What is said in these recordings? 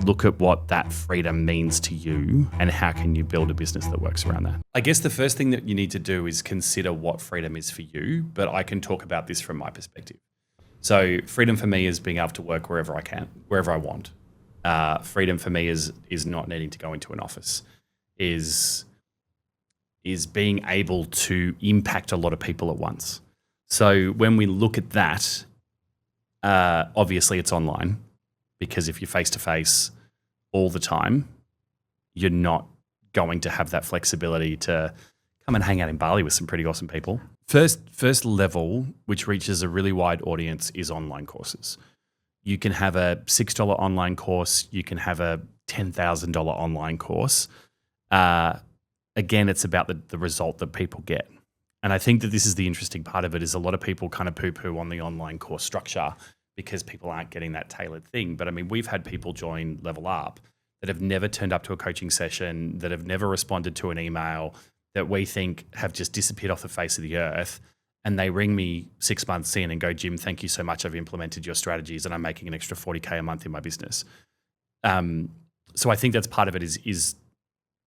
look at what that freedom means to you and how can you build a business that works around that. I guess the first thing that you need to do is consider what freedom is for you, but I can talk about this from my perspective. So freedom for me is being able to work wherever I can, wherever I want. Freedom for me is not needing to go into an office, is being able to impact a lot of people at once. So when we look at that, obviously it's online, because if you're face-to-face all the time, you're not going to have that flexibility to come and hang out in Bali with some pretty awesome people. First level, which reaches a really wide audience, is online courses. You can have a $6 online course. You can have a $10,000 online course. Again, it's about the result that people get. And I think that this is the interesting part of it, is a lot of people kind of poo-poo on the online course structure because people aren't getting that tailored thing. But I mean, we've had people join Level Up that have never turned up to a coaching session, that have never responded to an email, that we think have just disappeared off the face of the earth. And they ring me 6 months in and go, Jim, thank you so much. I've implemented your strategies and I'm making an extra 40K a month in my business. So I think that's part of it, is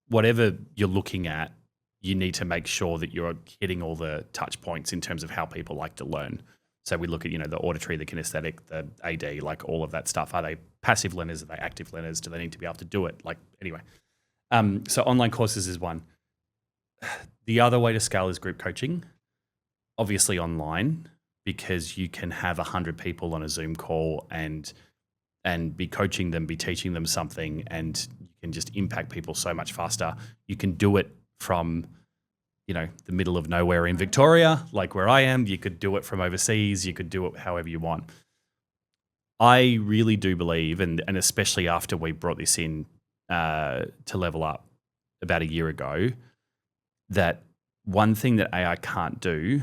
whatever you're looking at, you need to make sure that you're hitting all the touch points in terms of how people like to learn. So we look at, the auditory, the kinesthetic, the AD, like all of that stuff. Are they passive learners? Are they active learners? Do they need to be able to do it? Like, anyway. So online courses is one. The other way to scale is group coaching, obviously online, because you can have 100 people on a Zoom call and be coaching them, be teaching them something, and you can just impact people so much faster. You can do it from the middle of nowhere in Victoria, like where I am. You could do it from overseas. You could do it however you want. I really do believe, and especially after we brought this in to Level Up about a year ago, that one thing that AI can't do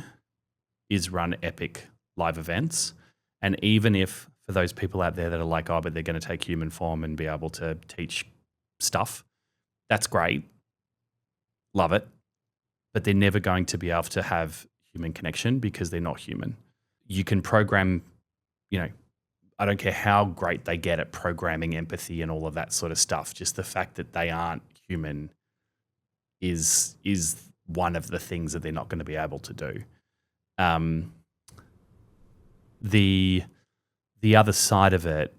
is run epic live events. And even if, for those people out there that are like, oh, but they're going to take human form and be able to teach stuff, that's great. Love it. But they're never going to be able to have human connection because they're not human. You can program, I don't care how great they get at programming empathy and all of that sort of stuff. Just the fact that they aren't human is one of the things that they're not going to be able to do. The other side of it,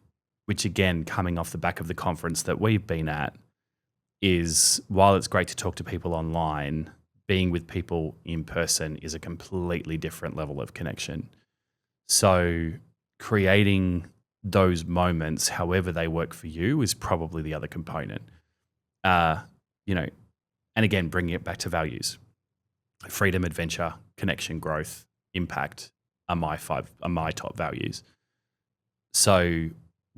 which again, coming off the back of the conference that we've been at, is while it's great to talk to people online, being with people in person is a completely different level of connection. So creating those moments, however they work for you, is probably the other component. And again, bringing it back to values. Freedom, adventure, connection, growth, impact are my top values. So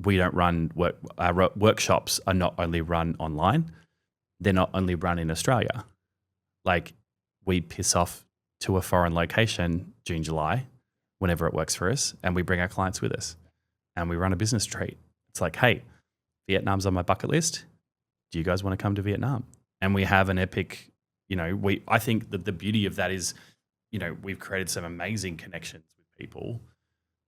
we don't run our workshops are not only run online, they're not only run in Australia. Like, we piss off to a foreign location June, July, whenever it works for us, and we bring our clients with us and we run a business treat. It's like, hey, Vietnam's on my bucket list. Do you guys want to come to Vietnam? And we have an epic, I think that the beauty of that is, we've created some amazing connections with people.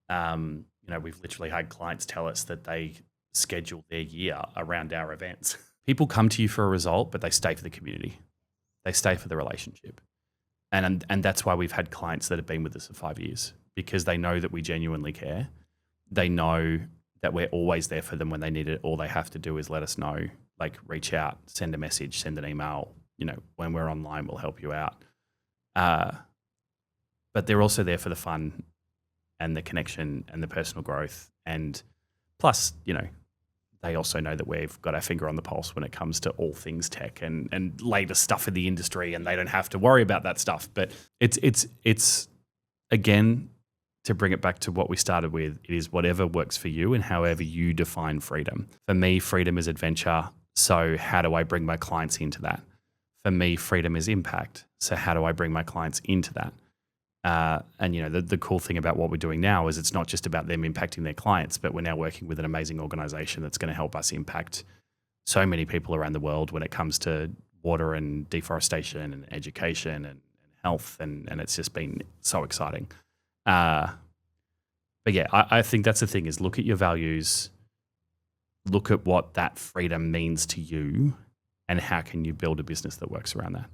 We've literally had clients tell us that they schedule their year around our events. People come to you for a result, but they stay for the community. They stay for the relationship. And that's why we've had clients that have been with us for 5 years, because they know that we genuinely care. They know that we're always there for them when they need it. All they have to do is let us know, like reach out, send a message, send an email. When we're online, we'll help you out. But they're also there for the fun and the connection and the personal growth. And plus, they also know that we've got our finger on the pulse when it comes to all things tech and latest stuff in the industry, and they don't have to worry about that stuff. But it's again, to bring it back to what we started with, it is whatever works for you and however you define freedom. For me, freedom is adventure. So how do I bring my clients into that? For me, freedom is impact. So how do I bring my clients into that? And the cool thing about what we're doing now is it's not just about them impacting their clients, but we're now working with an amazing organization that's going to help us impact so many people around the world when it comes to water and deforestation and education and health. And it's just been so exciting. But yeah, I think that's the thing, is look at your values, look at what that freedom means to you and how can you build a business that works around that.